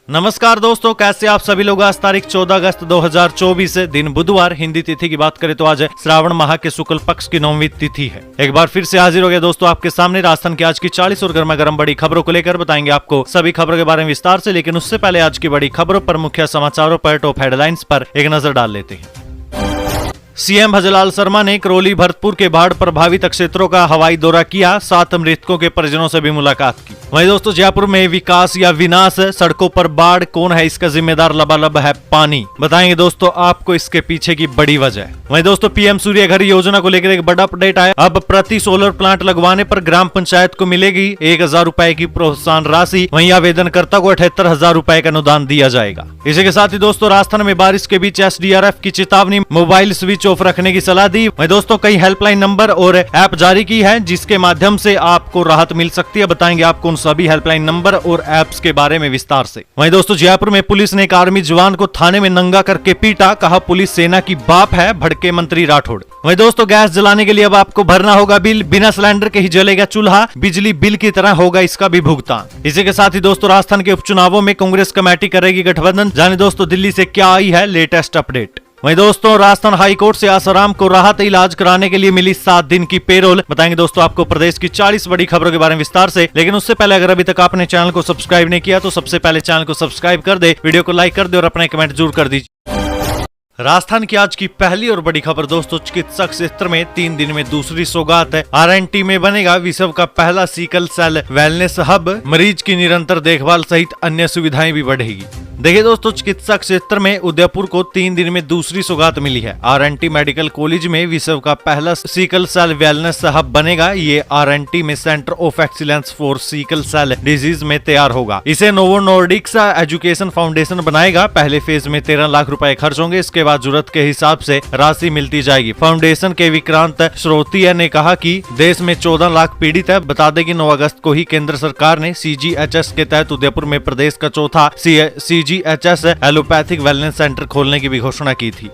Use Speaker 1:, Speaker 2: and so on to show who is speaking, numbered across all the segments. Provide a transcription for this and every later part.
Speaker 1: नमस्कार दोस्तों, कैसे आप सभी लोग। आज तारीख 14 अगस्त 2024 दिन बुधवार, हिंदी तिथि की बात करें तो आज श्रावण माह के शुक्ल पक्ष की 9वीं तिथि है। एक बार फिर से हाजिर हो गए दोस्तों आपके सामने राजस्थान की आज की 40 और गर्मा गर्म बड़ी खबरों को लेकर बताएंगे आपको सभी खबरों के बारे में विस्तार से। लेकिन उससे पहले आज की बड़ी खबरों पर, मुख्य समाचारों पर, टॉप हेडलाइंस पर एक नजर डाल लेते हैं। सीएम भजलाल शर्मा ने करौली भरतपुर के बाढ़ प्रभावित क्षेत्रों का हवाई दौरा किया, 7 मृतकों के परिजनों से भी मुलाकात की। वहीं दोस्तों जयपुर में विकास या विनाश, सड़कों पर बाढ़, कौन है इसका जिम्मेदार, लबालब है पानी। बताएंगे दोस्तों आपको इसके पीछे की बड़ी वजह। वहीं दोस्तों पीएम सूर्य घर योजना को लेकर एक बड़ा अपडेट आया। अब प्रति सोलर प्लांट लगवाने पर ग्राम पंचायत को मिलेगी 1000 रुपए की प्रोत्साहन राशि। वहीं आवेदनकर्ता को 78,000 रुपए का अनुदान दिया जाएगा। इसी के साथ ही दोस्तों राजस्थान में बारिश के बीच एसडीआरएफ की चेतावनी, मोबाइल स्विच ऑफ रखने की सलाह दी। वहीं दोस्तों कई हेल्पलाइन नंबर और ऐप जारी की है जिसके माध्यम से आपको राहत मिल सकती है। बताएंगे आपको उन सभी हेल्पलाइन नंबर और ऐप्स के बारे में विस्तार से। वहीं दोस्तों जयपुर में पुलिस ने एक आर्मी जवान को थाने में नंगा करके पीटा, कहा पुलिस सेना की बाप है, भड़के मंत्री राठौड़। वहीं दोस्तों गैस जलाने के लिए अब आपको भरना होगा बिल, बिना सिलेंडर के ही जलेगा चूल्हा, बिजली बिल की तरह होगा इसका भी भुगतान। इसी के साथ ही दोस्तों राजस्थान के उपचुनावों में कांग्रेस कमेटी करेगी गठबंधन। जाने दोस्तों दिल्ली से क्या आई है लेटेस्ट अपडेट। वहीं दोस्तों राजस्थान हाई कोर्ट से आसाराम को राहत, इलाज कराने के लिए मिली 7 दिन की पेरोल। बताएंगे दोस्तों आपको प्रदेश की 40 बड़ी खबरों के बारे में विस्तार से। लेकिन उससे पहले अगर अभी तक आपने चैनल को सब्सक्राइब नहीं किया तो सबसे पहले चैनल को सब्सक्राइब कर दे, वीडियो को लाइक कर दे और अपने कमेंट जरूर कर दीजिए। राजस्थान की आज की पहली और बड़ी खबर दोस्तों, चिकित्सा क्षेत्र में 3 दिन में दूसरी सौगात है। आरएनटी में बनेगा विश्व का पहला सिकल सेल वेलनेस हब, मरीज की निरंतर देखभाल सहित अन्य सुविधाएं भी बढ़ेगी। देखिए दोस्तों चिकित्सा क्षेत्र में उदयपुर को 3 दिन में दूसरी सौगात मिली है। आरएनटी मेडिकल कॉलेज में विश्व का पहला सिकल सेल वेलनेस हब बनेगा। ये आरएनटी में centre of excellence for sickle cell disease में तैयार होगा। इसे नोवो नॉर्डिक्स एजुकेशन फाउंडेशन बनाएगा। पहले फेज में 13 लाख रुपए खर्च होंगे, इसके बाद जरूरत के हिसाब से राशि मिलती जाएगी। फाउंडेशन के विक्रांत श्रोतिया ने कहा कि देश में 14 लाख पीड़ित है। बता दें कि 9 अगस्त को ही केंद्र सरकार ने सीजीएचएस के तहत उदयपुर में प्रदेश का चौथा सीजीएचएस एलोपैथिक वेलनेस सेंटर खोलने की भी घोषणा की थी।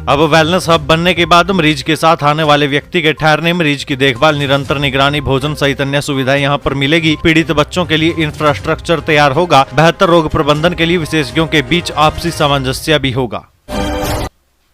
Speaker 1: अब वेलनेस हब बनने के बाद मरीज के साथ आने वाले व्यक्ति के ठहरने, मरीज की देखभाल, निरंतर निगरानी, भोजन सहित अन्य सुविधाएं यहां पर मिलेगी। पीड़ित बच्चों के लिए इंफ्रास्ट्रक्चर तैयार होगा। बेहतर रोग प्रबंधन के लिए विशेषज्ञों के बीच आपसी सामंजस्य भी होगा।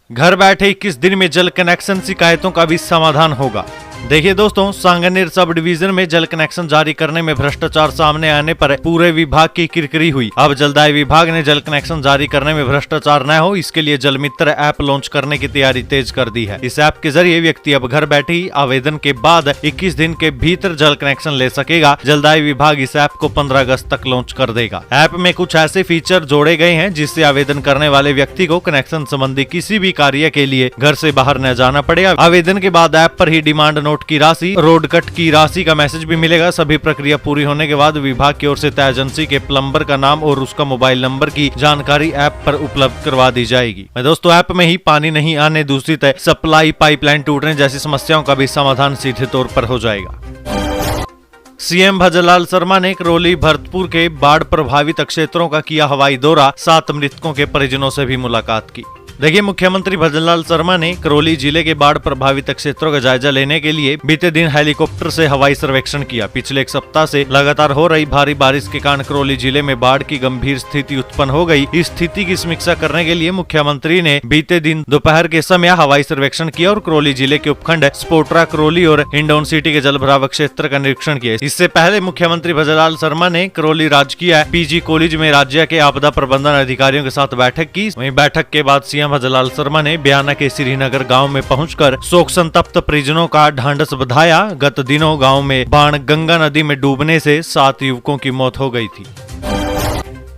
Speaker 1: घर बैठे 21 दिन में जल कनेक्शन शिकायतों का भी समाधान होगा। देखिए दोस्तों सांगनेर सब डिवीजन में जल कनेक्शन जारी करने में भ्रष्टाचार सामने आने पर पूरे विभाग की किरकिरी हुई। अब जलदाय विभाग ने जल कनेक्शन जारी करने में भ्रष्टाचार न हो, इसके लिए जल मित्र ऐप लॉन्च करने की तैयारी तेज कर दी है। इस ऐप के जरिए व्यक्ति अब घर बैठे ही आवेदन के बाद 21 दिन के भीतर जल कनेक्शन ले सकेगा। जलदाय विभाग इस ऐप को 15 अगस्त तक लॉन्च कर देगा। ऐप में कुछ ऐसे फीचर जोड़े गए हैं जिससे आवेदन करने वाले व्यक्ति को कनेक्शन संबंधी किसी भी कार्य के लिए घर से बाहर न जाना पड़े। आवेदन के बाद ऐप पर ही डिमांड नोट की राशि, रोड कट की राशि का मैसेज भी मिलेगा। सभी प्रक्रिया पूरी होने के बाद विभाग की ओर से तय एजेंसी के प्लम्बर का नाम और उसका मोबाइल नंबर की जानकारी ऐप पर उपलब्ध करवा दी जाएगी। दोस्तों ऐप में ही पानी नहीं आने, दूसरी तरफ सप्लाई पाइपलाइन टूटने जैसी समस्याओं का भी समाधान सीधे तौर पर हो जाएगा। सीएम भजलाल शर्मा ने करौली भरतपुर के बाढ़ प्रभावित क्षेत्रों का किया हवाई दौरा, 7 मृतकों के परिजनों से भी मुलाकात की। देखिए मुख्यमंत्री भजनलाल शर्मा ने करौली जिले के बाढ़ प्रभावित क्षेत्रों का जायजा लेने के लिए बीते दिन हेलीकॉप्टर से हवाई सर्वेक्षण किया। पिछले एक सप्ताह से लगातार हो रही भारी बारिश के कारण करौली जिले में बाढ़ की गंभीर स्थिति उत्पन्न हो गई। इस स्थिति की समीक्षा करने के लिए मुख्यमंत्री ने बीते दिन दोपहर के समय हवाई सर्वेक्षण किया और करौली जिले के उपखंड स्पोट्रा, करौली और हिंडौन सिटी के जलभराव क्षेत्र का निरीक्षण किया। इससे पहले मुख्यमंत्री भजनलाल शर्मा ने करौली राजकीय पीजी कॉलेज में राज्य के आपदा प्रबंधन अधिकारियों के साथ बैठक की। वहीं बैठक के बाद सीएम भजलाल शर्मा ने बयाना के श्रीनगर गांव में पहुंचकर शोक संतप्त परिजनों का ढांढस बंधाया। गत दिनों गांव में बाण गंगा नदी में डूबने से 7 युवकों की मौत हो गई थी।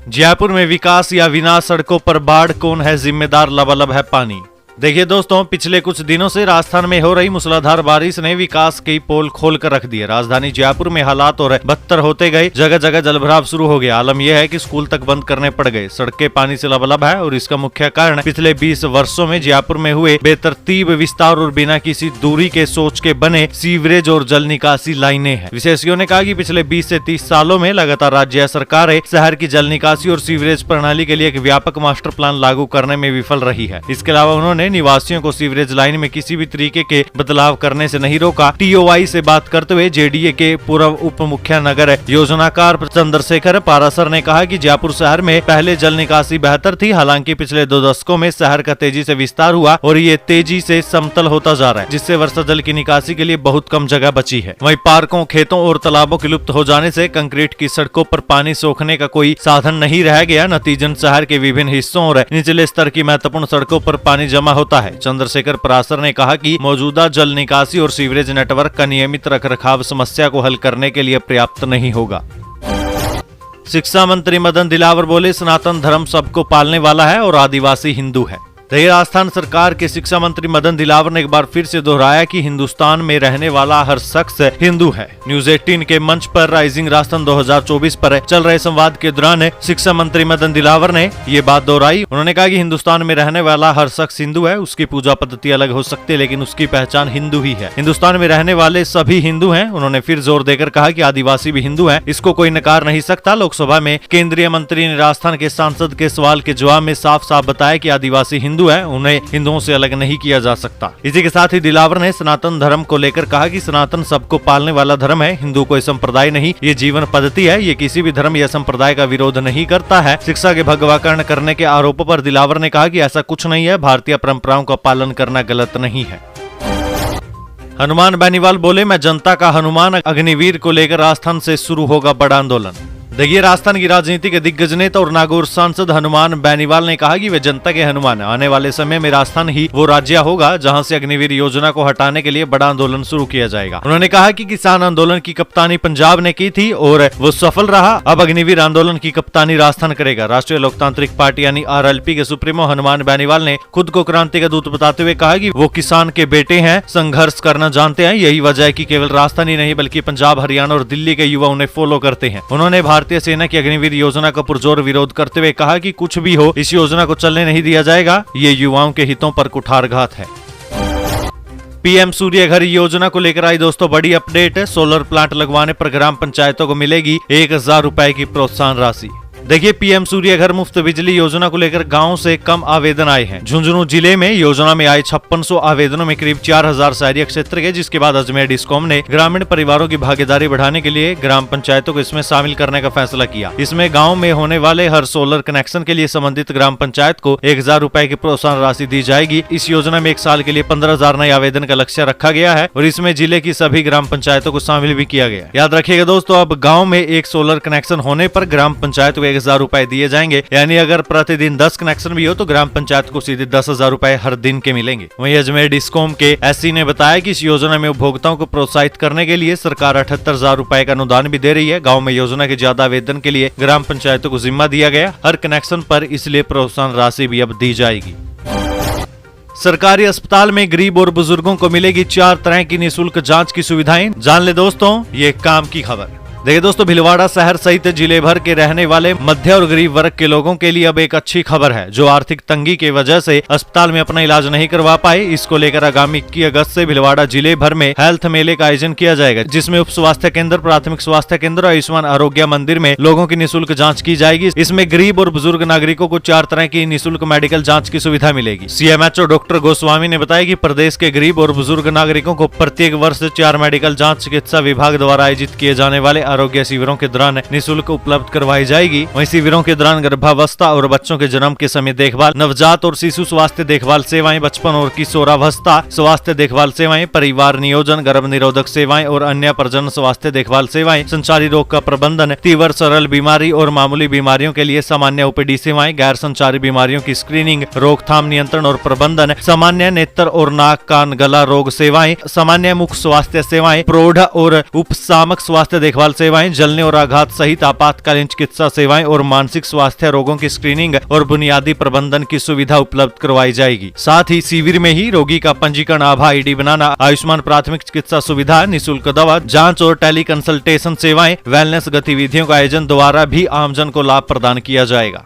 Speaker 1: जयपुर में विकास या विनाश, सड़कों पर बाढ़, कौन है जिम्मेदार, लबालब है पानी। देखिए दोस्तों पिछले कुछ दिनों से राजस्थान में हो रही मूसलाधार बारिश ने विकास की पोल खोल कर रख दिए। राजधानी जयपुर में हालात और बदतर होते गए, जगह जगह जलभराव शुरू हो गया। आलम यह है कि स्कूल तक बंद करने पड़ गए। सड़कें पानी से लबालब है और इसका मुख्य कारण पिछले 20 वर्षों में जयपुर में हुए बेतरतीब विस्तार और बिना किसी दूरी के सोच के बने सीवरेज और जल निकासी लाइनें हैं। विशेषज्ञों ने कहा कि पिछले 20 से 30 सालों में लगातार राज्य सरकारें शहर की जल निकासी और सीवरेज प्रणाली के लिए एक व्यापक मास्टर प्लान लागू करने में विफल रही है। इसके अलावा उन्होंने ने निवासियों को सीवरेज लाइन में किसी भी तरीके के बदलाव करने से नहीं रोका। TOI से बात करते हुए JDA के पूर्व उप मुख्य नगर योजनाकार चंद्रशेखर पारासर ने कहा कि जयपुर शहर में पहले जल निकासी बेहतर थी, हालांकि पिछले 2 दशकों में शहर का तेजी से विस्तार हुआ और ये तेजी से समतल होता जा रहा है, जिससे वर्षा जल की निकासी के लिए बहुत कम जगह बची है। वहीं पार्कों, खेतों और तालाबों के लुप्त हो जाने से कंक्रीट की सड़कों पर पानी सोखने का कोई साधन नहीं रह गया। नतीजन शहर के विभिन्न हिस्सों और निचले स्तर की महत्वपूर्ण सड़कों पर पानी जमा होता है। चंद्रशेखर परासर ने कहा कि मौजूदा जल निकासी और सीवरेज नेटवर्क का नियमित रखरखाव समस्या को हल करने के लिए पर्याप्त नहीं होगा। शिक्षा मंत्री मदन दिलावर बोले, सनातन धर्म सबको पालने वाला है और आदिवासी हिंदू है। राजस्थान सरकार के शिक्षा मंत्री मदन दिलावर ने एक बार फिर से दोहराया कि हिंदुस्तान में रहने वाला हर शख्स हिंदू है। न्यूज 18 के मंच पर राइजिंग राजस्थान 2024 पर चल रहे संवाद के दौरान शिक्षा मंत्री मदन दिलावर ने ये बात दोहराई। उन्होंने कहा कि हिंदुस्तान में रहने वाला हर शख्स हिंदू है। उसकी पूजा पद्धति अलग हो सकती है, लेकिन उसकी पहचान हिंदू ही है। हिंदुस्तान में रहने वाले सभी हिंदू हैं। उन्होंने फिर जोर देकर कहा कि आदिवासी भी हिंदू है, इसको कोई नकार नहीं सकता। लोकसभा में केंद्रीय मंत्री ने राजस्थान के सांसद के सवाल के जवाब में साफ साफ बताया कि आदिवासी हिंदू है, उन्हें हिंदुओं से अलग नहीं किया जा सकता। इसी के साथ ही दिलावर ने सनातन धर्म को लेकर कहा कि सनातन सबको पालने वाला धर्म है। हिंदू कोई संप्रदाय नहीं, ये जीवन पद्धति है। ये किसी भी धर्म या संप्रदाय का विरोध नहीं करता है। शिक्षा के भगवाकरण करने के आरोपों पर दिलावर ने कहा कि ऐसा कुछ नहीं है, भारतीय परंपराओं का पालन करना गलत नहीं है। हनुमान बेनीवाल बोले, मैं जनता का हनुमान, अग्निवीर को लेकर राजस्थान से शुरू होगा बड़ा आंदोलन। देखिए, राजस्थान की राजनीति के दिग्गज नेता और नागौर सांसद हनुमान बेनीवाल ने कहा कि वे जनता के हनुमान है। आने वाले समय में राजस्थान ही वो राज्य होगा जहां से अग्निवीर योजना को हटाने के लिए बड़ा आंदोलन शुरू किया जाएगा। उन्होंने कहा कि किसान आंदोलन की कप्तानी पंजाब ने की थी और वो सफल रहा। अब अग्निवीर आंदोलन की कप्तानी राजस्थान करेगा। राष्ट्रीय लोकतांत्रिक पार्टी यानी RLP के सुप्रीमो हनुमान बेनीवाल ने खुद को क्रांति का दूत बताते हुए कहा कि वो किसान के बेटे हैं, संघर्ष करना जानते हैं। यही वजह है कि केवल राजस्थान ही नहीं बल्कि पंजाब, हरियाणा और दिल्ली के युवा उन्हें फॉलो करते हैं। उन्होंने भारतीय सेना की अग्निवीर योजना का पुरजोर विरोध करते हुए कहा कि कुछ भी हो, इस योजना को चलने नहीं दिया जाएगा। ये युवाओं के हितों पर कुठारघात है। PM सूर्य घर योजना को लेकर आई दोस्तों बड़ी अपडेट। सोलर प्लांट लगवाने पर ग्राम पंचायतों को मिलेगी 1000 रुपए की प्रोत्साहन राशि। देखिए, PM सूर्य घर मुफ्त बिजली योजना को लेकर गांव से कम आवेदन आए हैं। झुंझुनू जिले में योजना में आए 5600 आवेदनों में करीब 4000 शहरी क्षेत्र के, जिसके बाद अजमेर डिस्कॉम ने ग्रामीण परिवारों की भागीदारी बढ़ाने के लिए ग्राम पंचायतों को इसमें शामिल करने का फैसला किया। इसमें गाँव में होने वाले हर सोलर कनेक्शन के लिए संबंधित ग्राम पंचायत को 1000 रुपए की प्रोत्साहन राशि दी जाएगी। इस योजना में 1 साल के लिए 15000 नए आवेदन का लक्ष्य रखा गया है और इसमें जिले की सभी ग्राम पंचायतों को शामिल भी किया गया। याद रखिएगा दोस्तों, अब गाँव में एक सोलर कनेक्शन होने पर ग्राम पंचायत को 1000 रुपए दिए जाएंगे। यानी अगर प्रतिदिन 10 कनेक्शन भी हो तो ग्राम पंचायत को सीधे 10,000 रुपए हर दिन के मिलेंगे। वहीं अजमेर डिस्कॉम के SC ने बताया कि इस योजना में उपभोक्ताओं को प्रोत्साहित करने के लिए सरकार 78,000 रुपए का अनुदान भी दे रही है। गाँव में योजना के ज्यादा आवेदन के लिए ग्राम पंचायतों को जिम्मा दिया गया हर कनेक्शन पर, इसलिए प्रोत्साहन राशि भी अब दी जाएगी। सरकारी अस्पताल में गरीब और बुजुर्गों को मिलेगी 4 तरह की निःशुल्क जांच की सुविधाएं। जान ले दोस्तों, ये काम की खबर। देखिए दोस्तों, भीलवाड़ा शहर सहित जिले भर के रहने वाले मध्य और गरीब वर्ग के लोगों के लिए अब एक अच्छी खबर है, जो आर्थिक तंगी की वजह से अस्पताल में अपना इलाज नहीं करवा पाए। इसको लेकर आगामी 21 अगस्त से भीलवाड़ा जिले भर में हेल्थ मेले का आयोजन किया जाएगा, जिसमें उप स्वास्थ्य केंद्र, प्राथमिक स्वास्थ्य केंद्र और आयुष्मान आरोग्य मंदिर में लोगों की निःशुल्क जाँच की जाएगी। इसमें गरीब और बुजुर्ग नागरिकों को 4 तरह की निःशुल्क मेडिकल जाँच की सुविधा मिलेगी। CMHO डॉक्टर गोस्वामी ने बताया कि प्रदेश के गरीब और बुजुर्ग नागरिकों को प्रत्येक वर्ष 4 मेडिकल जाँच चिकित्सा विभाग द्वारा आयोजित किए जाने वाले आरोग्य शिविरों के दौरान निःशुल्क उपलब्ध करवाई जाएगी। वहीं शिविरों के दौरान गर्भावस्था और बच्चों के जन्म के समय देखभाल, नवजात और शिशु स्वास्थ्य देखभाल सेवाएं, बचपन और किशोरावस्था स्वास्थ्य देखभाल सेवाएं, परिवार नियोजन, गर्भ निरोधक सेवाएं और अन्य प्रजनन स्वास्थ्य देखभाल सेवाएं, संचारी रोग का प्रबंधन, तीव्र सरल बीमारी और मामूली बीमारियों के लिए सामान्य OPD सेवाएं, गैर संचारी बीमारियों की स्क्रीनिंग, रोकथाम, नियंत्रण और प्रबंधन, सामान्य नेत्र और नाक कान गला रोग सेवाएं, सामान्य मुख स्वास्थ्य सेवाएं, प्रौढ़ और उपसामक स्वास्थ्य देखभाल सेवाएं, जलने और आघात सहित आपातकालीन चिकित्सा सेवाएं और मानसिक स्वास्थ्य रोगों की स्क्रीनिंग और बुनियादी प्रबंधन की सुविधा उपलब्ध करवाई जाएगी। साथ ही शिविर में ही रोगी का पंजीकरण, आभा ID बनाना, आयुष्मान प्राथमिक चिकित्सा सुविधा, निःशुल्क दवा, जांच और टेली कंसल्टेशन सेवाएं, वेलनेस गतिविधियों का आयोजन द्वारा भी आमजन को लाभ प्रदान किया जाएगा।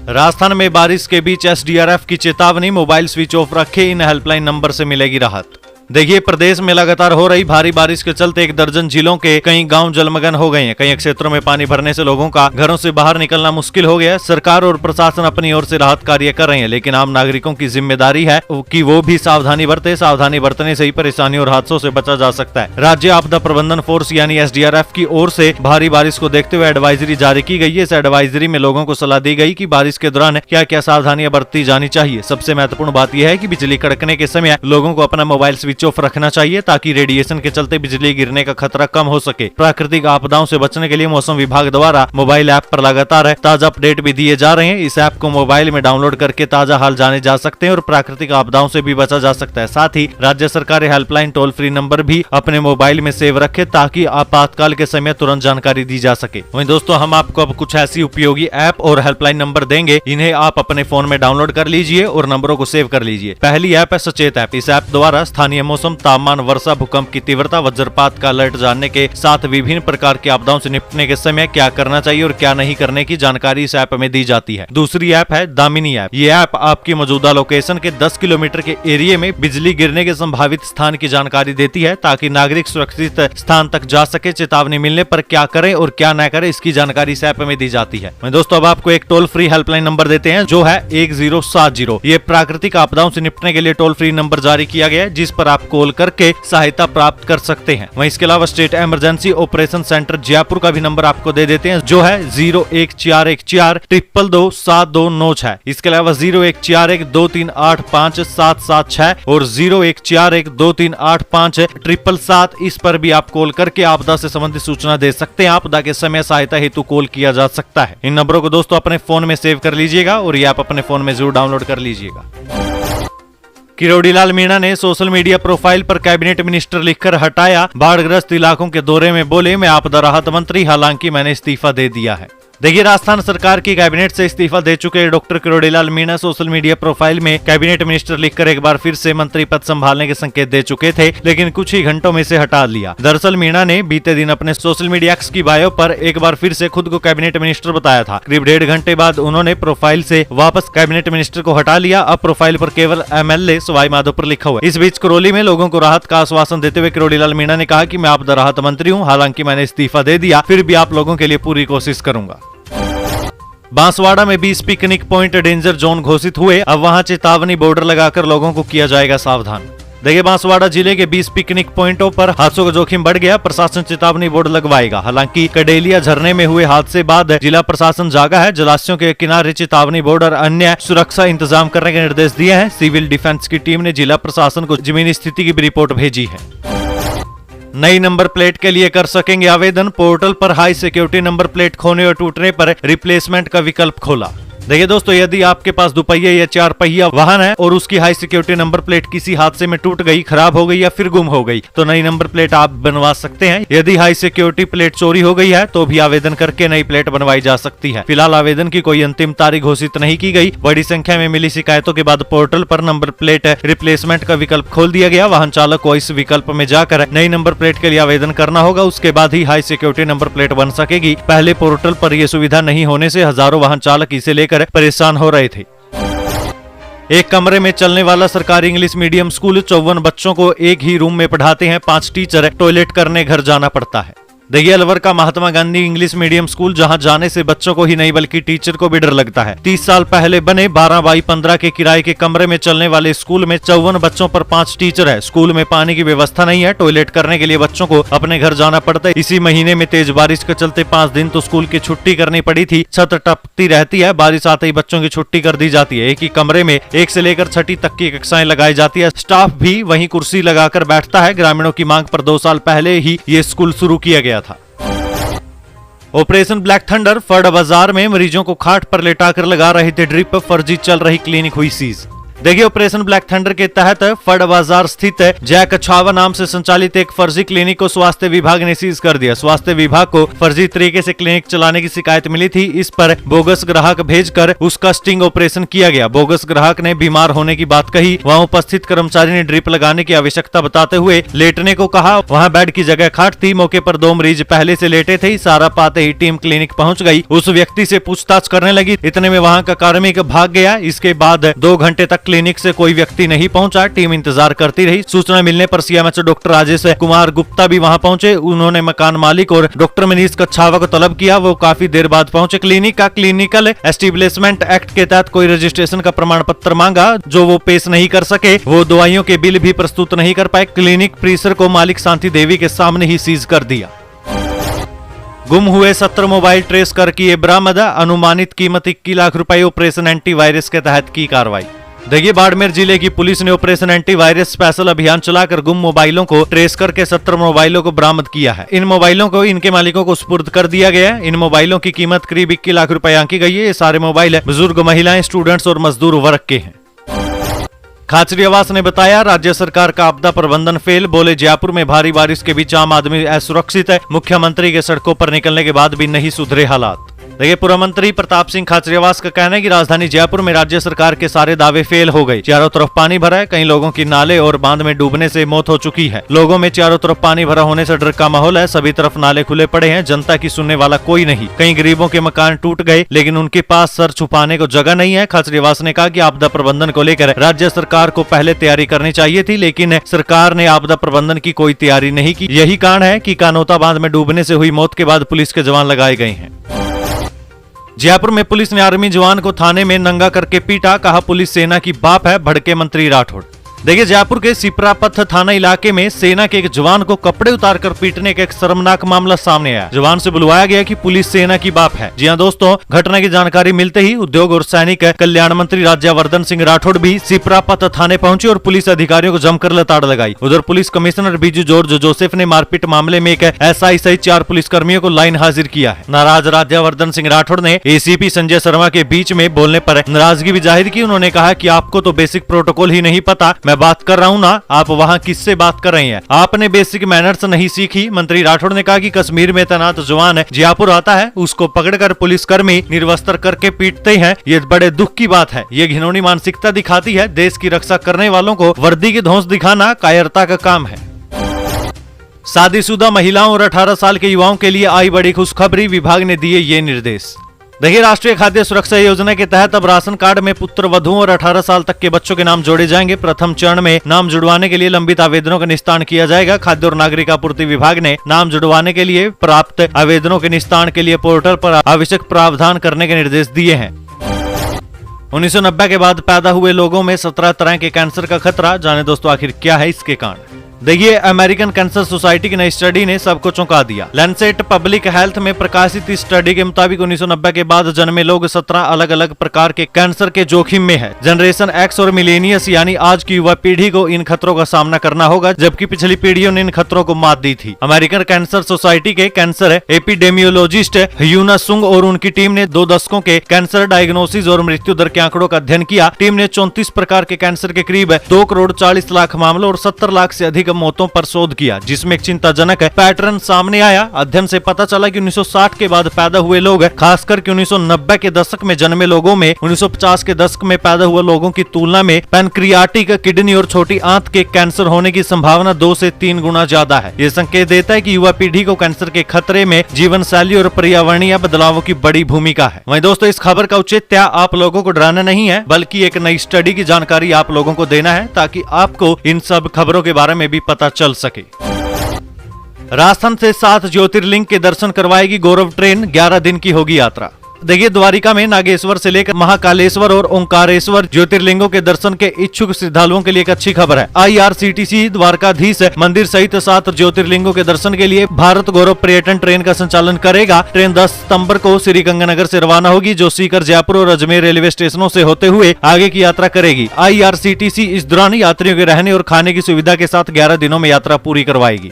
Speaker 1: राजस्थान में बारिश के बीच SDRF की चेतावनी, मोबाइल स्विच ऑफ रखे, इन हेल्पलाइन नंबर से मिलेगी राहत। देखिए, प्रदेश में लगातार हो रही भारी बारिश के चलते 1 दर्जन जिलों के कई गांव जलमग्न हो गए हैं। कई क्षेत्रों में पानी भरने से लोगों का घरों से बाहर निकलना मुश्किल हो गया है। सरकार और प्रशासन अपनी ओर से राहत कार्य कर रहे हैं, लेकिन आम नागरिकों की जिम्मेदारी है कि वो भी सावधानी बरते। सावधानी बरतने से ही परेशानियों और हादसों से बचा जा सकता है। राज्य आपदा प्रबंधन फोर्स यानी SDRF की ओर से भारी बारिश को देखते हुए एडवाइजरी जारी की गई है। इस एडवाइजरी में लोगों को सलाह दी गई कि बारिश के दौरान क्या क्या सावधानियां बरती जानी चाहिए। सबसे महत्वपूर्ण बात यह है कि बिजली कड़कने के समय लोगों को अपना मोबाइल स्विच ऑफ रखना चाहिए ताकि रेडिएशन के चलते बिजली गिरने का खतरा कम हो सके। प्राकृतिक आपदाओं से बचने के लिए मौसम विभाग द्वारा मोबाइल ऐप पर लगातार ताजा अपडेट भी दिए जा रहे हैं। इस ऐप को मोबाइल में डाउनलोड करके ताजा हाल जाने जा सकते हैं और प्राकृतिक आपदाओं से भी बचा जा सकता है। साथ ही राज्य सरकार हेल्पलाइन टोल फ्री नंबर भी अपने मोबाइल में सेव रखे ताकि आपातकाल के समय तुरंत जानकारी दी जा सके। वहीं दोस्तों, हम आपको अब कुछ ऐसी उपयोगी ऐप और हेल्पलाइन नंबर देंगे, इन्हें आप अपने फोन में डाउनलोड कर लीजिए और नंबरों को सेव कर लीजिए। पहली ऐप है सचेत ऐप। इस ऐप द्वारा स्थानीय मौसम, तापमान, वर्षा, भूकंप की तीव्रता, वज्रपात का अलर्ट जानने के साथ विभिन्न प्रकार की आपदाओं से निपटने के समय क्या करना चाहिए और क्या नहीं करने की जानकारी इस ऐप में दी जाती है। दूसरी ऐप है दामिनी ऐप। ये ऐप आपकी मौजूदा लोकेशन के 10 किलोमीटर के एरिया में बिजली गिरने के संभावित स्थान की जानकारी देती है ताकि नागरिक सुरक्षित स्थान तक जा सके। चेतावनी मिलने पर क्या करें और क्या न करें, इसकी जानकारी इस ऐप में दी जाती है। दोस्तों, अब आपको एक टोल फ्री हेल्पलाइन नंबर देते हैं जो है 1070। ये प्राकृतिक आपदाओं से निपटने के लिए टोल फ्री नंबर जारी किया गया है, जिस पर आप कॉल करके सहायता प्राप्त कर सकते हैं। वहीं इसके अलावा state emergency operation centre Jaipur का भी नंबर आपको दे देते हैं जो है 01414222726। इसके अलावा 01412385776 और 01412385777। इस पर भी आप कॉल करके आपदा से संबंधित सूचना दे सकते हैं। आपदा के समय सहायता हेतु कॉल किया जा सकता है। इन नंबरों को दोस्तों अपने फोन में सेव कर लीजिएगा और ये आप अपने फोन में जरूर डाउनलोड कर लीजिएगा। किरोड़ीलाल मीणा ने सोशल मीडिया प्रोफाइल पर कैबिनेट मिनिस्टर लिखकर हटाया। बाढ़ग्रस्त इलाकों के दौरे में बोले, मैं आपदा राहत मंत्री, हालांकि मैंने इस्तीफा दे दिया है। देखिए, राजस्थान सरकार की कैबिनेट से इस्तीफा दे चुके doctor Kirodilal Meena social media profile में कैबिनेट मिनिस्टर लिखकर एक बार फिर से मंत्री पद संभालने के संकेत दे चुके थे, लेकिन कुछ ही घंटों में से हटा लिया। दरअसल मीणा ने बीते दिन अपने सोशल मीडिया एक्स की बायो पर एक बार फिर से खुद को कैबिनेट मिनिस्टर बताया था। करीब 1.5 घंटे बाद उन्होंने प्रोफाइल से वापस कैबिनेट मिनिस्टर को हटा लिया। अब प्रोफाइल पर केवल MLA सवाई माधोपुर लिखा हुआ है। इस बीच करौली में लोगों को राहत का आश्वासन देते हुए किरोड़ीलाल मीणा ने कहा कि मैं आपदा राहत मंत्री हूँ, हालांकि मैंने इस्तीफा दे दिया, फिर भी आप लोगों के लिए पूरी कोशिश करूंगा। बांसवाड़ा में 20 पिकनिक पॉइंट डेंजर जोन घोषित हुए। अब वहां चेतावनी बोर्डर लगाकर लोगों को किया जाएगा सावधान। देखिए, बांसवाड़ा जिले के 20 पिकनिक पॉइंटों पर हादसों का जोखिम बढ़ गया। प्रशासन चेतावनी बोर्ड लगवाएगा। हालांकि कडेलिया झरने में हुए हादसे बाद जिला प्रशासन जागा है। जलाशयों के किनारे चेतावनी बोर्ड और अन्य सुरक्षा इंतजाम करने के निर्देश दिए हैं। सिविल डिफेंस की टीम ने जिला प्रशासन को जमीनी स्थिति की भी रिपोर्ट भेजी है। नई नंबर प्लेट के लिए कर सकेंगे आवेदन। पोर्टल पर हाई सिक्योरिटी नंबर प्लेट खोने और टूटने पर रिप्लेसमेंट का विकल्प खोला। देखिए दोस्तों, यदि आपके पास 2 पहिया या 4 पहिया वाहन है और उसकी हाई सिक्योरिटी नंबर प्लेट किसी हादसे में टूट गई, खराब हो गई या फिर गुम हो गई, तो नई नंबर प्लेट आप बनवा सकते हैं। यदि हाई सिक्योरिटी प्लेट चोरी हो गई है तो भी आवेदन करके नई प्लेट बनवाई जा सकती है। फिलहाल आवेदन की कोई अंतिम तारीख घोषित नहीं की गई। बड़ी संख्या में मिली शिकायतों के बाद पोर्टल पर नंबर प्लेट रिप्लेसमेंट का विकल्प खोल दिया गया। वाहन चालक को इस विकल्प में जाकर नई नंबर प्लेट के लिए आवेदन करना होगा। उसके बाद ही हाई सिक्योरिटी नंबर प्लेट बन सकेगी। पहले पोर्टल पर यह सुविधा नहीं होने से हजारों वाहन चालक इसे लेकर परेशान हो रहे थे। एक कमरे में चलने वाला सरकारी इंग्लिश मीडियम स्कूल 54 बच्चों को एक ही रूम में पढ़ाते हैं। 5 टीचर टॉयलेट करने घर जाना पड़ता है। देखिए, अलवर का Mahatma Gandhi English medium school, जहां जाने से बच्चों को ही नहीं बल्कि टीचर को भी डर लगता है। 30 साल पहले बने 12x15 के किराए के कमरे में चलने वाले स्कूल में 54 बच्चों पर 5 टीचर है। स्कूल में पानी की व्यवस्था नहीं है। टॉयलेट करने के लिए बच्चों को अपने घर जाना पड़ता है। इसी महीने में तेज बारिश के चलते 5 दिन तो स्कूल की छुट्टी करनी पड़ी थी। छत टपकती रहती है। बारिश आते ही बच्चों की छुट्टी कर दी जाती है। एक ही कमरे में 1 से लेकर 6ठी तक की कक्षाएं लगाई जाती है। स्टाफ भी वहीं कुर्सी लगाकर बैठता है। ग्रामीणों की मांग पर 2 साल पहले ही ये स्कूल शुरू किया गया था। ऑपरेशन ब्लैक थंडर, फड़ बाजार में मरीजों को खाट पर लेटाकर लगा रहे थे ड्रिप। फर्जी चल रही क्लिनिक हुई सीज। देखिए, ऑपरेशन ब्लैक थंडर के तहत फड़ बाजार स्थित जय कछावा नाम से संचालित एक फर्जी क्लिनिक को स्वास्थ्य विभाग ने सीज कर दिया। स्वास्थ्य विभाग को फर्जी तरीके से क्लिनिक चलाने की शिकायत मिली थी। इस पर बोगस ग्राहक भेजकर उसका स्टिंग ऑपरेशन किया गया। बोगस ग्राहक ने बीमार होने की बात कही। वहां उपस्थित कर्मचारी ने ड्रिप लगाने की आवश्यकता बताते हुए लेटने को कहा। वहां बेड की जगह खाट थी। मौके पर 2 मरीज पहले से लेटे थे। इशारा पाते ही टीम क्लिनिक पहुंच गई। उस व्यक्ति से पूछताछ करने लगी। इतने में वहां का कार्मिक भाग गया। इसके बाद 2 घंटे तक क्लिनिक से कोई व्यक्ति नहीं पहुंचा। टीम इंतजार करती रही। सूचना मिलने पर सीएमएचओ डॉक्टर राजेश कुमार गुप्ता भी वहां पहुंचे। उन्होंने मकान मालिक और डॉक्टर मनीष कच्छावा को तलब किया। वो काफी देर बाद पहुंचे। क्लिनिक का क्लिनिकल एस्टेब्लिशमेंट एक्ट के तहत कोई रजिस्ट्रेशन का प्रमाण पत्र मांगा, जो वो पेश नहीं कर सके। वो दवाइयों के बिल भी प्रस्तुत नहीं कर पाए। क्लिनिक परिसर को मालिक शांति देवी के सामने ही सीज कर दिया। गुम हुए 17 मोबाइल ट्रेस कर किए बरामद। अनुमानित कीमत 21 लाख रुपए। ऑपरेशन एंटीवायरस के तहत की कार्रवाई। देखिए, बाड़मेर जिले की पुलिस ने ऑपरेशन एंटीवायरस स्पेशल अभियान चलाकर गुम मोबाइलों को ट्रेस करके 17 मोबाइलों को बरामद किया है। इन मोबाइलों को इनके मालिकों को सुपुर्द कर दिया गया है। इन मोबाइलों की कीमत करीब 21 लाख रुपए आंकी गई है। ये सारे मोबाइल बुजुर्ग, महिलाएं, स्टूडेंट्स और मजदूर वर्ग के हैं। खाचरियावास ने बताया, राज्य सरकार का आपदा प्रबंधन फेल। बोले, जयपुर में भारी बारिश के बीच आम आदमी असुरक्षित है। मुख्यमंत्री के सड़कों पर निकलने के बाद भी नहीं सुधरे हालात। देखिए, पूर्व मंत्री प्रताप सिंह खाचरियावास का कहना है कि राजधानी जयपुर में राज्य सरकार के सारे दावे फेल हो गए। चारों तरफ पानी भरा है। कई लोगों की नाले और बांध में डूबने से मौत हो चुकी है। लोगों में चारों तरफ पानी भरा होने से डर का माहौल है। सभी तरफ नाले खुले पड़े हैं। जनता की सुनने वाला कोई नहीं। कई गरीबों के मकान टूट गए, लेकिन उनके पास सर छुपाने को जगह नहीं है। खाचरियावास ने कहा कि आपदा प्रबंधन को लेकर राज्य सरकार को पहले तैयारी करनी चाहिए थी, लेकिन सरकार ने आपदा प्रबंधन की कोई तैयारी नहीं की। यही कारण है कि कानोता बांध में डूबने से हुई मौत के बाद पुलिस के जवान लगाए गए हैं। जयपुर में पुलिस ने आर्मी जवान को थाने में नंगा करके पीटा। कहा, पुलिस सेना की बाप है। भड़के मंत्री राठौड़। देखिए, जयपुर के सिपरापथ थाना इलाके में सेना के एक जवान को कपड़े उतारकर पीटने का एक शर्मनाक मामला सामने आया। जवान से बुलवाया गया कि पुलिस सेना की बाप है। जी हां दोस्तों, घटना की जानकारी मिलते ही उद्योग और सैनिक कल्याण मंत्री राज्यवर्धन सिंह राठौड़ भी सिपरापथ थाने पहुंचे और पुलिस अधिकारियों को जमकर लताड़ लगाई। उधर police commissioner Biju George Joseph ने मारपीट मामले में एक एसआई सहित 4 पुलिसकर्मियों को लाइन हाजिर किया है। नाराज राज्यवर्धन सिंह राठौड़ ने एसीपी संजय शर्मा के बीच में बोलने पर नाराजगी भी जाहिर की। उन्होंने कहा कि आपको तो बेसिक प्रोटोकॉल ही नहीं पता। मैं बात कर रहा हूँ ना, आप वहाँ किससे बात कर रहे हैं? आपने बेसिक मैनर्स नहीं सीखी। मंत्री राठौड़ ने कहा कि कश्मीर में तैनात जवान जयपुर आता है, उसको पकड़कर पुलिसकर्मी निर्वस्त्र करके पीटते हैं। ये बड़े दुख की बात है। ये घिनौनी मानसिकता दिखाती है। देश की रक्षा करने वालों को वर्दी की धौंस दिखाना कायरता का काम है। शादीशुदा महिलाओं और 18 साल के युवाओं के लिए आई बड़ी खुशखबरी। विभाग ने दिए ये निर्देश। देखिए, राष्ट्रीय खाद्य सुरक्षा योजना के तहत अब राशन कार्ड में पुत्र वधुओं और 18 साल तक के बच्चों के नाम जोड़े जाएंगे। प्रथम चरण में नाम जुड़वाने के लिए लंबित आवेदनों का निस्तारण किया जाएगा। खाद्य और नागरिक आपूर्ति विभाग ने नाम जुड़वाने के लिए प्राप्त आवेदनों के निस्तारण के लिए पोर्टल पर आवश्यक प्रावधान करने के निर्देश दिए हैं। 1990 के बाद पैदा हुए लोगों में 17 तरह के कैंसर का खतरा। जाने दोस्तों, आखिर क्या है इसके कारण? देखिए, अमेरिकन कैंसर सोसाइटी की नई स्टडी ने सबको चौंका दिया। लैंसेट पब्लिक हेल्थ में प्रकाशित इस स्टडी के मुताबिक 1990 के बाद जन्मे लोग 17 अलग अलग प्रकार के कैंसर के जोखिम में है। जनरेशन एक्स और मिलेनियस यानी आज की युवा पीढ़ी को इन खतरों का सामना करना होगा, जबकि पिछली पीढ़ियों ने इन खतरों को मात दी थी। अमेरिकन कैंसर सोसाइटी के कैंसर एपिडेमियोलॉजिस्ट ह्यूना सुंग और उनकी टीम ने 2 दशकों के कैंसर डायग्नोसिस और मृत्यु दर के आंकड़ों का अध्ययन किया। टीम ने 34 प्रकार के कैंसर के करीब 2 करोड़ 40 लाख मामलों और 70 लाख से अधिक मौतों पर शोध किया, जिसमें एक चिंताजनक पैटर्न सामने आया। अध्ययन से पता चला कि 1960 के बाद पैदा हुए लोग, खासकर कि 1990 के दशक में जन्मे लोगों में 1950 के दशक में पैदा हुए लोगों की तुलना में पैनक्रियाटिक, किडनी और छोटी आंत के कैंसर होने की संभावना 2 से 3 गुना ज्यादा है। ये संकेत देता है कि युवा पीढ़ी को कैंसर के खतरे में जीवन शैली और पर्यावरणीय बदलावों की बड़ी भूमिका है। वहीं दोस्तों, इस खबर का औचित्य आप लोगों को डराना नहीं है, बल्कि एक नई स्टडी की जानकारी आप लोगों को देना है, ताकि आपको इन सब खबरों के बारे में भी पता चल सके। राजस्थान से 7 ज्योतिर्लिंग के दर्शन करवाएगी गौरव ट्रेन। 11 दिन की होगी यात्रा। देखिए, द्वारिका में नागेश्वर से लेकर महाकालेश्वर और ओंकारेश्वर ज्योतिर्लिंगों के दर्शन के इच्छुक श्रद्धालुओं के लिए एक अच्छी खबर है। IRCTC द्वारकाधीश मंदिर सहित 7 ज्योतिर्लिंगों के दर्शन के लिए भारत गौरव पर्यटन ट्रेन का संचालन करेगा। ट्रेन 10 सितंबर को श्री गंगानगर से रवाना होगी, जो सीकर, जयपुर और अजमेर रेलवे स्टेशनों से होते हुए आगे की यात्रा करेगी। IRCTC इस दौरान यात्रियों के रहने और खाने की सुविधा के साथ 11 दिनों में यात्रा पूरी करवाएगी।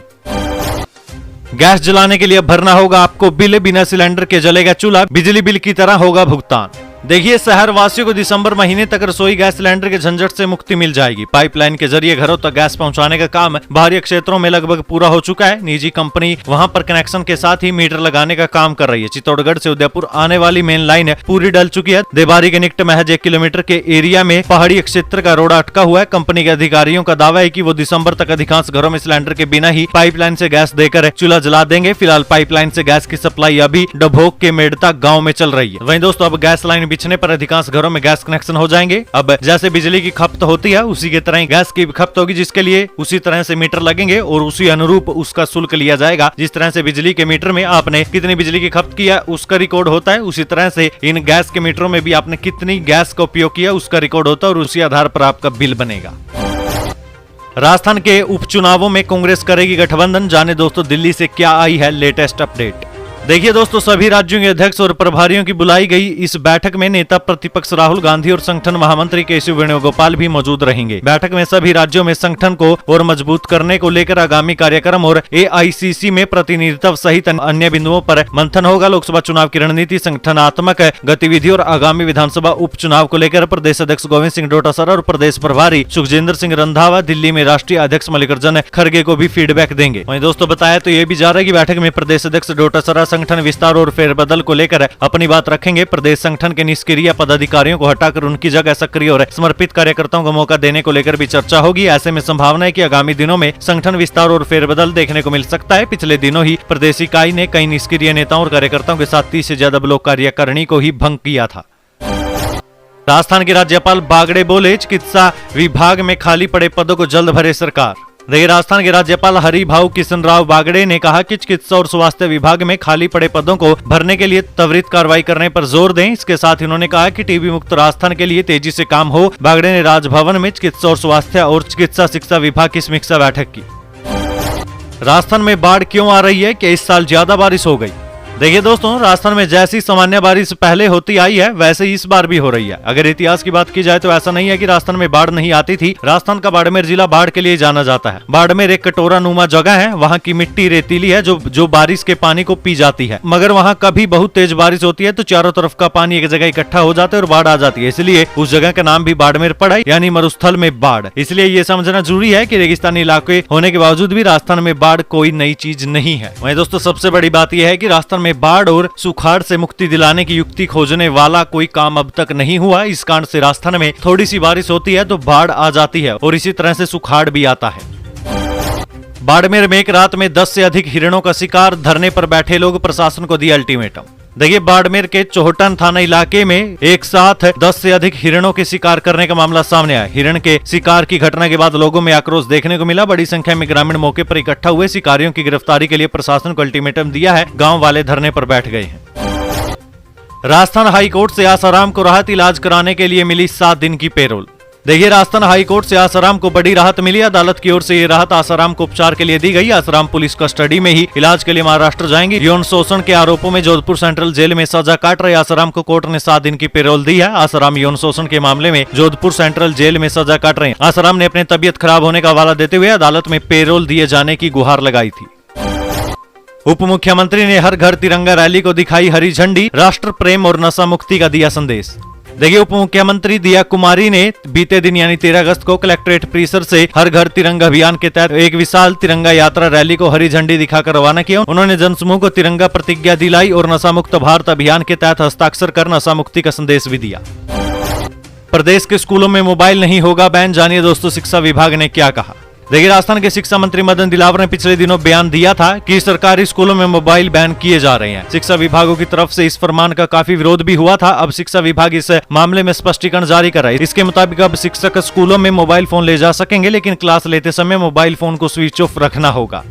Speaker 1: गैस जलाने के लिए भरना होगा आपको बिल। बिना सिलेंडर के जलेगा चूल्हा। बिजली बिल की तरह होगा भुगतान। देखिए, शहर वासियों को दिसंबर महीने तक रसोई गैस सिलेंडर के झंझट से मुक्ति मिल जाएगी। पाइपलाइन के जरिए घरों तक गैस पहुंचाने का काम बाहरी क्षेत्रों में लगभग पूरा हो चुका है। निजी कंपनी वहां पर कनेक्शन के साथ ही मीटर लगाने का काम कर रही है। चित्तौड़गढ़ से उदयपुर आने वाली मेन लाइन पूरी डल चुकी है। देबारी के निकट महज 1 किलोमीटर के एरिया में पहाड़ी क्षेत्र का रोड अटका हुआ है। कंपनी के अधिकारियों का दावा है कि वो दिसंबर तक अधिकांश घरों में सिलेंडर के बिना ही पाइपलाइन से गैस देकर चूल्हा जला देंगे। फिलहाल पाइपलाइन से गैस की सप्लाई अभी डभोग के मेड़ता गाँव में चल रही है। वहीं दोस्तों, अब गैस लाइन बिछने पर अधिकांश घरों में गैस कनेक्शन हो जाएंगे। अब जैसे बिजली की खपत होती है उसी की तरह ही गैस की खपत होगी, जिसके लिए उसी तरह से मीटर लगेंगे और उसी अनुरूप उसका शुल्क लिया जाएगा। जिस तरह से बिजली के मीटर में आपने कितनी बिजली की खपत किया उसका रिकॉर्ड होता है, उसी तरह से इन गैस के मीटरों में भी आपने कितनी गैस का उपयोग किया उसका रिकॉर्ड होता है और उसी आधार पर आपका बिल बनेगा। राजस्थान के उपचुनावों में कांग्रेस करेगी गठबंधन, जाने दोस्तों दिल्ली से क्या आई है लेटेस्ट अपडेट। देखिए दोस्तों, सभी राज्यों के अध्यक्ष और प्रभारियों की बुलाई गई इस बैठक में नेता प्रतिपक्ष राहुल गांधी और संगठन महामंत्री केशव वेणुगोपाल भी मौजूद रहेंगे। बैठक में सभी राज्यों में संगठन को और मजबूत करने को लेकर आगामी कार्यक्रम और AICC में प्रतिनिधित्व सहित अन्य बिंदुओं पर मंथन होगा। लोकसभा चुनाव की रणनीति, संगठनात्मक गतिविधि और आगामी विधानसभा उपचुनाव को लेकर प्रदेश अध्यक्ष गोविंद सिंह डोटासरा और प्रदेश प्रभारी सुखजिंदर सिंह रंधावा दिल्ली में राष्ट्रीय अध्यक्ष मल्लिकार्जुन खड़गे को भी फीडबैक देंगे। वहीं दोस्तों बताया तो ये भी जा रहा है कि बैठक में प्रदेश अध्यक्ष डोटासरा संगठन विस्तार और फेरबदल को लेकर अपनी बात रखेंगे। प्रदेश संगठन के निष्क्रिय पदाधिकारियों को हटाकर उनकी जगह सक्रिय और समर्पित कार्यकर्ताओं को मौका देने को लेकर भी चर्चा होगी। ऐसे में संभावना है कि आगामी दिनों में संगठन विस्तार और फेरबदल देखने को मिल सकता है। पिछले दिनों ही प्रदेश इकाई ने कई निष्क्रिय नेताओं और कार्यकर्ताओं के साथ 30 से ज्यादा ब्लॉक कार्यकारिणी को ही भंग किया था। राजस्थान के राज्यपाल बागड़े बोले, चिकित्सा विभाग में खाली पड़े पदों को जल्द भरे सरकार। देखिए, राजस्थान के राज्यपाल हरिभाऊ किशन राव बागड़े ने कहा कि चिकित्सा और स्वास्थ्य विभाग में खाली पड़े पदों को भरने के लिए त्वरित कार्रवाई करने पर जोर दें। इसके साथ इन्होंने कहा कि टीबी मुक्त राजस्थान के लिए तेजी से काम हो। बागड़े ने राजभवन में चिकित्सा और स्वास्थ्य और चिकित्सा शिक्षा विभाग की समीक्षा बैठक की। राजस्थान में बाढ़ क्यों आ रही है, कि इस साल ज्यादा बारिश हो गई। देखिए दोस्तों, राजस्थान में जैसी सामान्य बारिश पहले होती आई है वैसे ही इस बार भी हो रही है। अगर इतिहास की बात की जाए तो ऐसा नहीं है कि राजस्थान में बाढ़ नहीं आती थी। राजस्थान का बाड़मेर जिला बाढ़ के लिए जाना जाता है। बाड़मेर एक कटोरा नुमा जगह है, वहाँ की मिट्टी रेतीली है जो बारिश के पानी को पी जाती है। मगर वहाँ कभी बहुत तेज बारिश होती है तो चारों तरफ का पानी एक जगह इकट्ठा हो जाता है और बाढ़ आ जाती है। इसलिए उस जगह का नाम भी बाड़मेर पड़ा, यानी मरुस्थल में बाढ़। इसलिए ये समझना जरूरी है कि रेगिस्तानी इलाके होने के बावजूद भी राजस्थान में बाढ़ कोई नई चीज नहीं है। वहीं दोस्तों सबसे बड़ी बात यह है कि राजस्थान में बाढ़ और सुखाड़ से मुक्ति दिलाने की युक्ति खोजने वाला कोई काम अब तक नहीं हुआ। इस कारण से राजस्थान में थोड़ी सी बारिश होती है तो बाढ़ आ जाती है और इसी तरह से सुखाड़ भी आता है। बाड़मेर में एक रात में 10 से अधिक हिरणों का शिकार, धरने पर बैठे लोग प्रशासन को दिया अल्टीमेटम। देखिए, बाड़मेर के चोहटन थाना इलाके में एक साथ 10 से अधिक हिरणों के शिकार करने का मामला सामने आया। हिरण के शिकार की घटना के बाद लोगों में आक्रोश देखने को मिला। बड़ी संख्या में ग्रामीण मौके पर इकट्ठा हुए। शिकारियों की गिरफ्तारी के लिए प्रशासन को अल्टीमेटम दिया है। गांव वाले धरने पर बैठ गए हैं। राजस्थान हाईकोर्ट से आसाराम को राहत, इलाज कराने के लिए मिली 7 दिन की पेरोल। देखिए, राजस्थान हाईकोर्ट से आसाराम को बड़ी राहत मिली। अदालत की ओर से ये राहत आसाराम को उपचार के लिए दी गई। आसाराम पुलिस कस्टडी में ही इलाज के लिए महाराष्ट्र जाएंगे। यौन शोषण के आरोपों में जोधपुर सेंट्रल जेल में सजा काट रहे आसाराम को कोर्ट ने 7 दिन की पेरोल दी है। आसाराम यौन शोषण के मामले में जोधपुर सेंट्रल जेल में सजा काट रहे हैं। आसाराम ने अपनी तबीयत खराब होने का हवाला देते हुए अदालत में पेरोल दिए जाने की गुहार लगाई थी। उप मुख्यमंत्री ने हर घर तिरंगा रैली को दिखाई हरी झंडी, राष्ट्र प्रेम और नशा मुक्ति का दिया संदेश। देखिए, उप मुख्यमंत्री दिया कुमारी ने बीते दिन यानी 13 अगस्त को कलेक्ट्रेट परिसर से हर घर तिरंगा अभियान के तहत एक विशाल तिरंगा यात्रा रैली को हरी झंडी दिखाकर रवाना किया। उन्होंने जनसमूह को तिरंगा प्रतिज्ञा दिलाई और नशा मुक्त भारत अभियान के तहत हस्ताक्षर कर नशा मुक्ति का संदेश भी दिया। प्रदेश के स्कूलों में मोबाइल नहीं होगा बैन, जानिए दोस्तों शिक्षा विभाग ने क्या कहा। देखिए, राजस्थान के शिक्षा मंत्री मदन दिलावर ने पिछले दिनों बयान दिया था कि सरकारी स्कूलों में मोबाइल बैन किए जा रहे हैं। शिक्षा विभागों की तरफ से इस फरमान का काफी विरोध भी हुआ था। अब शिक्षा विभाग इस मामले में स्पष्टीकरण जारी कर रहा है। इसके मुताबिक अब शिक्षक स्कूलों में मोबाइल फोन ले जा सकेंगे, लेकिन क्लास लेते समय मोबाइल फोन को स्विच ऑफ रखना होगा।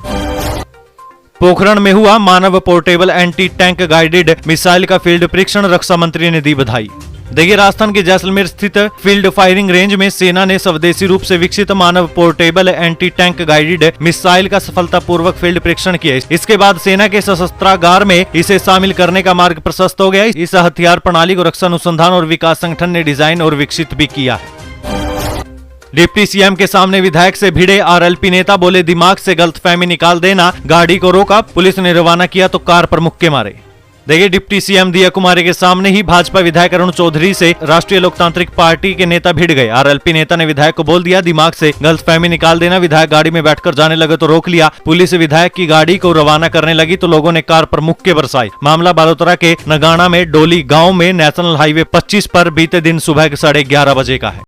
Speaker 1: पोखरण में हुआ मानव portable anti tank guided missile का फील्ड परीक्षण, रक्षा मंत्री ने दी बधाई। देखिए, राजस्थान के जैसलमेर स्थित फील्ड फायरिंग रेंज में सेना ने स्वदेशी रूप से विकसित मानव portable anti tank guided missile का सफलतापूर्वक फील्ड परीक्षण किया। इसके बाद सेना के सशस्त्रागार में इसे शामिल करने का मार्ग प्रशस्त हो गया। इस हथियार प्रणाली को रक्षा अनुसंधान और विकास संगठन ने डिजाइन और विकसित भी किया है। डिप्टी सीएम के सामने विधायक से भिड़े आरएलपी नेता, बोले दिमाग से गलतफहमी निकाल देना, गाड़ी को रोका, पुलिस ने रवाना किया तो कार पर मुक्के मारे। देखिए, डिप्टी सीएम दिया कुमारी के सामने ही भाजपा विधायक अरुण चौधरी से राष्ट्रीय लोकतांत्रिक पार्टी के नेता भिड़ गए। आरएलपी नेता ने विधायक को बोल दिया दिमाग से गलतफहमी निकाल देना। विधायक गाड़ी में बैठकर जाने लगे तो रोक लिया। पुलिस विधायक की गाड़ी को रवाना करने लगी तो लोगों ने कार पर मुक्के बरसाए। मामला बालोतरा के नगाना में डोली गांव में नेशनल हाईवे 25 पर बीते दिन सुबह 11:30 बजे का है।